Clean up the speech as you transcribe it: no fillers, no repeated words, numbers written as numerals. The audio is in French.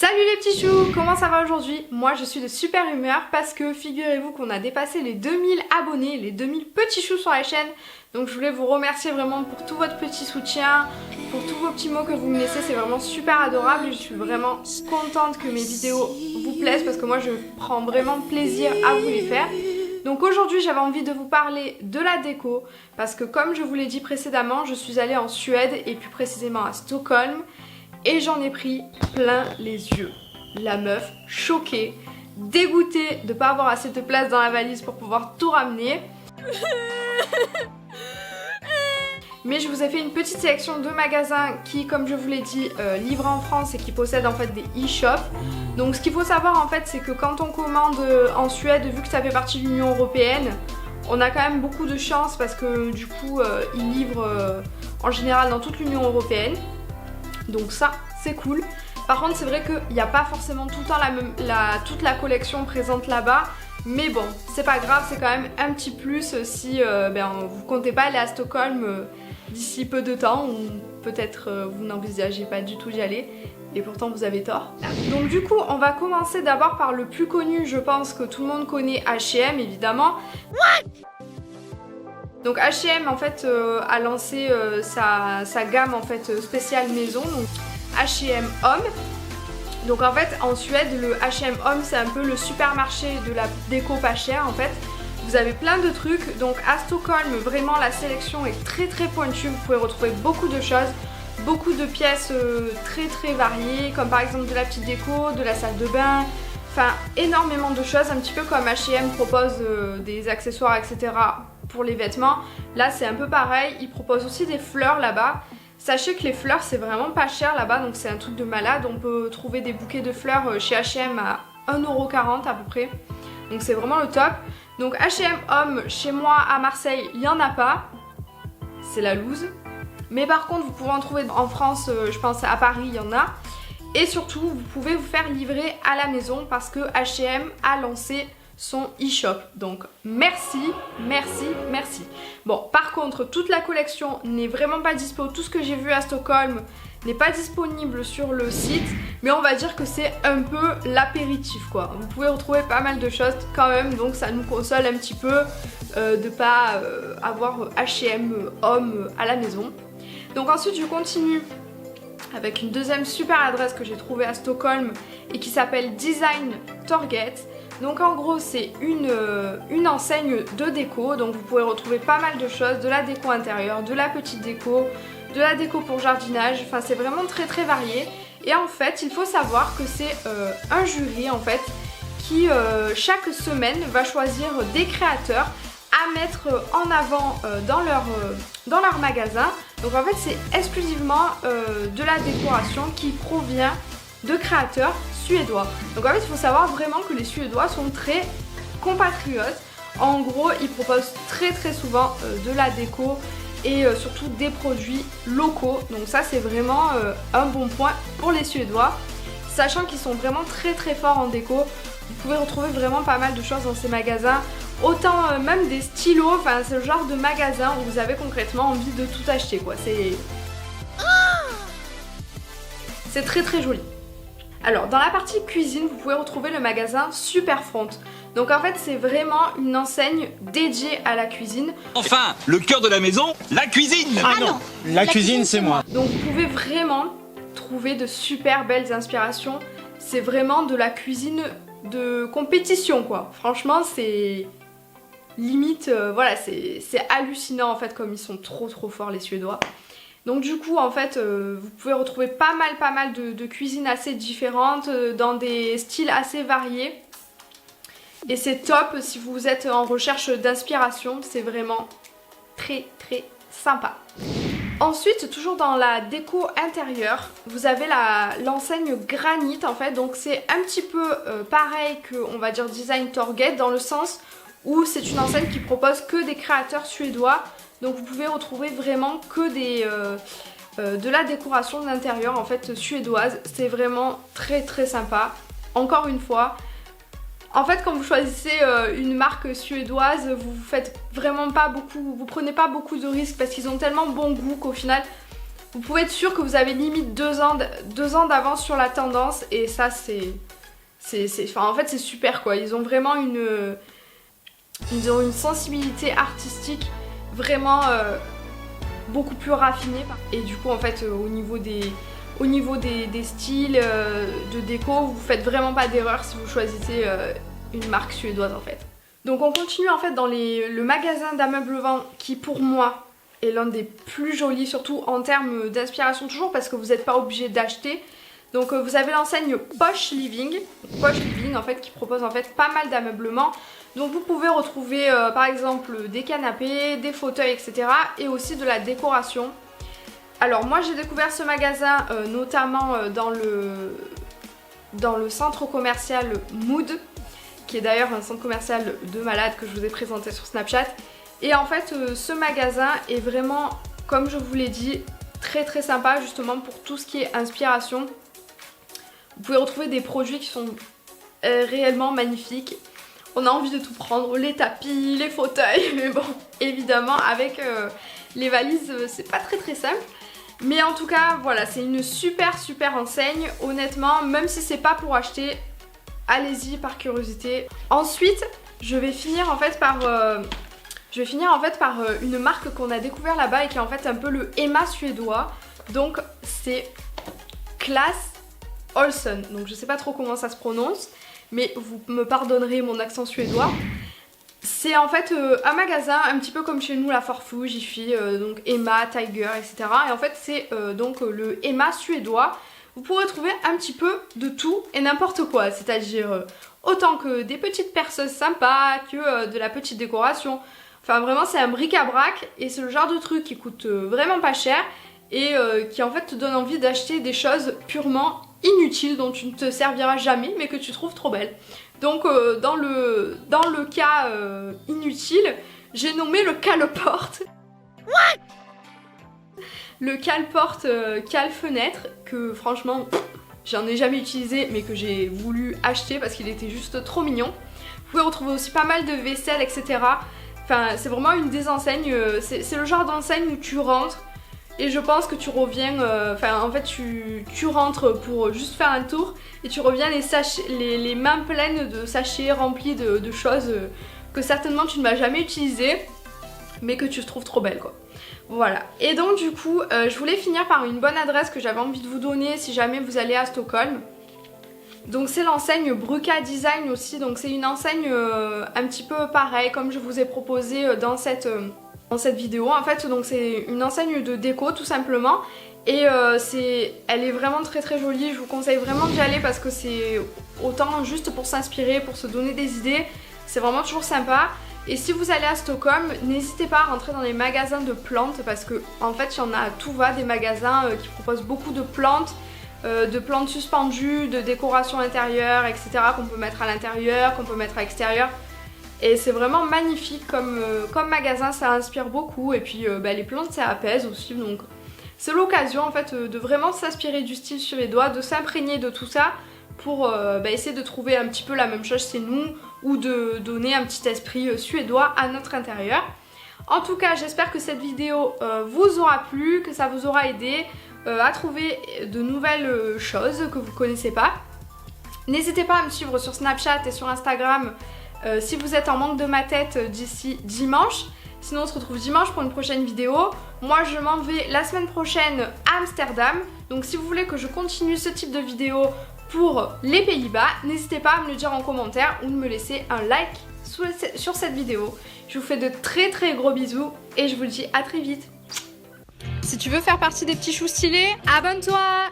Salut les petits choux, comment ça va aujourd'hui? Moi je suis de super humeur parce que figurez-vous qu'on a dépassé les 2000 abonnés, les 2000 petits choux sur la chaîne. Donc je voulais vous remercier vraiment pour tout votre petit soutien, pour tous vos petits mots que vous me laissez, c'est vraiment super adorable et je suis vraiment contente que mes vidéos vous plaisent parce que moi je prends vraiment plaisir à vous les faire. Donc aujourd'hui j'avais envie de vous parler de la déco parce que comme je vous l'ai dit précédemment, je suis allée en Suède et plus précisément à Stockholm. Et j'en ai pris plein les yeux. La meuf choquée, dégoûtée de ne pas avoir assez de place dans la valise pour pouvoir tout ramener. Mais je vous ai fait une petite sélection de magasins qui, comme je vous l'ai dit, livrent en France et qui possèdent en fait des e-shops. Donc ce qu'il faut savoir en fait, c'est que quand on commande en Suède, vu que ça fait partie de l'Union Européenne, on a quand même beaucoup de chance parce que du coup, ils livrent en général dans toute l'Union Européenne. Donc ça c'est cool. Par contre c'est vrai qu'il n'y a pas forcément tout le temps toute la collection présente là-bas. Mais bon, c'est pas grave, c'est quand même un petit plus si vous comptez pas aller à Stockholm d'ici peu de temps. Ou peut-être vous n'envisagez pas du tout d'y aller. Et pourtant vous avez tort. Donc du coup on va commencer d'abord par le plus connu, je pense que tout le monde connaît H&M évidemment. Donc H&M en fait a lancé sa gamme en fait spéciale maison, donc H&M Homme. Donc en fait en Suède le H&M Homme c'est un peu le supermarché de la déco pas chère en fait. Vous avez plein de trucs, donc à Stockholm vraiment la sélection est très pointue, vous pouvez retrouver beaucoup de choses, beaucoup de pièces très variées, comme par exemple de la petite déco, de la salle de bain. Enfin énormément de choses, un petit peu comme H&M propose des accessoires etc. pour les vêtements. Là c'est un peu pareil, ils proposent aussi des fleurs là-bas. Sachez que les fleurs c'est vraiment pas cher là-bas, donc c'est un truc de malade. On peut trouver des bouquets de fleurs chez H&M à 1,40€ à peu près. Donc c'est vraiment le top. Donc H&M Homme, chez moi à Marseille, il n'y en a pas. C'est la loose. Mais par contre vous pouvez en trouver en France, je pense à Paris il y en a. Et surtout, vous pouvez vous faire livrer à la maison parce que H&M a lancé son e-shop. Donc merci. Bon, par contre, toute la collection n'est vraiment pas dispo. Tout ce que j'ai vu à Stockholm n'est pas disponible sur le site. Mais on va dire que c'est un peu l'apéritif quoi. Vous pouvez retrouver pas mal de choses quand même. Donc ça nous console un petit peu de pas avoir H&M Homme à la maison. Donc ensuite, je continue avec une deuxième super adresse que j'ai trouvée à Stockholm et qui s'appelle Design Torget. Donc en gros c'est une enseigne de déco, donc vous pouvez retrouver pas mal de choses, de la déco intérieure, de la petite déco, de la déco pour jardinage, enfin c'est vraiment très varié. Et en fait il faut savoir que c'est un jury en fait qui chaque semaine va choisir des créateurs à mettre en avant dans leur magasin. Donc en fait c'est exclusivement de la décoration qui provient de créateurs suédois. Donc en fait il faut savoir vraiment que les Suédois sont très compatriotes. En gros ils proposent très souvent de la déco et surtout des produits locaux. Donc ça c'est vraiment un bon point pour les Suédois. Sachant qu'ils sont vraiment très forts en déco. Vous pouvez retrouver vraiment pas mal de choses dans ces magasins. Autant même des stylos, enfin c'est le genre de magasin où vous avez concrètement envie de tout acheter quoi. C'est très joli. Alors dans la partie cuisine vous pouvez retrouver le magasin Superfront. Donc en fait c'est vraiment une enseigne dédiée à la cuisine. Enfin le cœur de la maison, la cuisine. Ah non, la cuisine c'est moi. Donc vous pouvez vraiment trouver de super belles inspirations. C'est vraiment de la cuisine de compétition quoi. Franchement c'est limite voilà c'est hallucinant en fait comme ils sont trop forts les Suédois. Donc du coup en fait vous pouvez retrouver pas mal de cuisines assez différentes dans des styles assez variés. Et c'est top si vous êtes en recherche d'inspiration, c'est vraiment très sympa. Ensuite, toujours dans la déco intérieure, vous avez l'enseigne Granit en fait. Donc c'est un petit peu pareil que on va dire Design Torget dans le sens où c'est une enseigne qui propose que des créateurs suédois. Donc vous pouvez retrouver vraiment que de la décoration d'intérieur en fait suédoise. C'est vraiment très sympa. Encore une fois, en fait quand vous choisissez une marque suédoise, vous faites vraiment pas beaucoup, vous prenez pas beaucoup de risques parce qu'ils ont tellement bon goût qu'au final vous pouvez être sûr que vous avez limite 2 ans d'avance sur la tendance et ça enfin, en fait c'est super quoi. Ils ont vraiment une sensibilité artistique vraiment beaucoup plus raffinée. Et du coup en fait au niveau des styles de déco, vous faites vraiment pas d'erreur si vous choisissez une marque suédoise en fait. Donc on continue en fait dans le magasin d'ameublement qui pour moi est l'un des plus jolis, surtout en termes d'inspiration toujours parce que vous n'êtes pas obligé d'acheter. Donc vous avez l'enseigne Posh Living en fait qui propose en fait pas mal d'ameublement. Donc vous pouvez retrouver par exemple des canapés, des fauteuils etc. et aussi de la décoration. Alors moi j'ai découvert ce magasin notamment dans le centre commercial Mood, qui est d'ailleurs un centre commercial de malade que je vous ai présenté sur Snapchat. Et en fait ce magasin est vraiment, comme je vous l'ai dit, très très sympa justement pour tout ce qui est inspiration. Vous pouvez retrouver des produits qui sont réellement magnifiques. On a envie de tout prendre, les tapis, les fauteuils, mais bon, évidemment avec les valises c'est pas très très simple. Mais en tout cas voilà, c'est une super enseigne, honnêtement, même si c'est pas pour acheter, allez-y par curiosité. Ensuite je vais finir en fait par une marque qu'on a découvert là-bas et qui est en fait un peu le Emma suédois. Donc c'est Clas Ohlson. Donc je sais pas trop comment ça se prononce, mais vous me pardonnerez mon accent suédois. C'est en fait un magasin un petit peu comme chez nous la Forfou, Jiffy, donc Emma, Tiger, etc. Et en fait c'est donc le Emma suédois. Vous pourrez trouver un petit peu de tout et n'importe quoi, c'est-à-dire autant que des petites perceuses sympas que de la petite décoration. Enfin vraiment c'est un bric-à-brac et c'est le genre de truc qui coûte vraiment pas cher et qui en fait te donne envie d'acheter des choses purement inutiles dont tu ne te serviras jamais mais que tu trouves trop belles. Donc dans le cas inutile, j'ai nommé le cale-porte. Le cale-porte cale-fenêtre que franchement j'en ai jamais utilisé mais que j'ai voulu acheter parce qu'il était juste trop mignon. Vous pouvez retrouver aussi pas mal de vaisselle etc. Enfin c'est vraiment une des enseignes, c'est le genre d'enseigne où tu rentres et je pense que tu reviens, en fait tu rentres pour juste faire un tour et tu reviens les mains pleines de sachets remplis de choses que certainement tu ne vas jamais utiliser mais que tu trouves trop belles quoi. Voilà, et donc du coup je voulais finir par une bonne adresse que j'avais envie de vous donner si jamais vous allez à Stockholm. Donc c'est l'enseigne Bruka Design aussi, donc c'est une enseigne un petit peu pareil comme je vous ai proposé dans cette vidéo. En fait donc c'est une enseigne de déco tout simplement et elle est vraiment très jolie. Je vous conseille vraiment d'y aller parce que c'est autant juste pour s'inspirer, pour se donner des idées, c'est vraiment toujours sympa. Et si vous allez à Stockholm, n'hésitez pas à rentrer dans les magasins de plantes parce que en fait il y en a à tout va, des magasins qui proposent beaucoup de plantes suspendues, de décoration intérieure, etc. qu'on peut mettre à l'intérieur, qu'on peut mettre à l'extérieur. Et c'est vraiment magnifique comme magasin, ça inspire beaucoup et puis les plantes ça apaise aussi, donc c'est l'occasion en fait de vraiment s'inspirer du style suédois, de s'imprégner de tout ça pour essayer de trouver un petit peu la même chose chez nous ou de donner un petit esprit suédois à notre intérieur. En tout cas j'espère que cette vidéo vous aura plu, que ça vous aura aidé à trouver de nouvelles choses que vous connaissez pas. N'hésitez pas à me suivre sur Snapchat et sur Instagram si vous êtes en manque de ma tête d'ici dimanche. Sinon on se retrouve dimanche pour une prochaine vidéo. Moi je m'en vais la semaine prochaine à Amsterdam. Donc si vous voulez que je continue ce type de vidéo pour les Pays-Bas, n'hésitez pas à me le dire en commentaire ou de me laisser un like sur cette vidéo. Je vous fais de très gros bisous et je vous dis à très vite. Si tu veux faire partie des petits choux stylés, abonne-toi!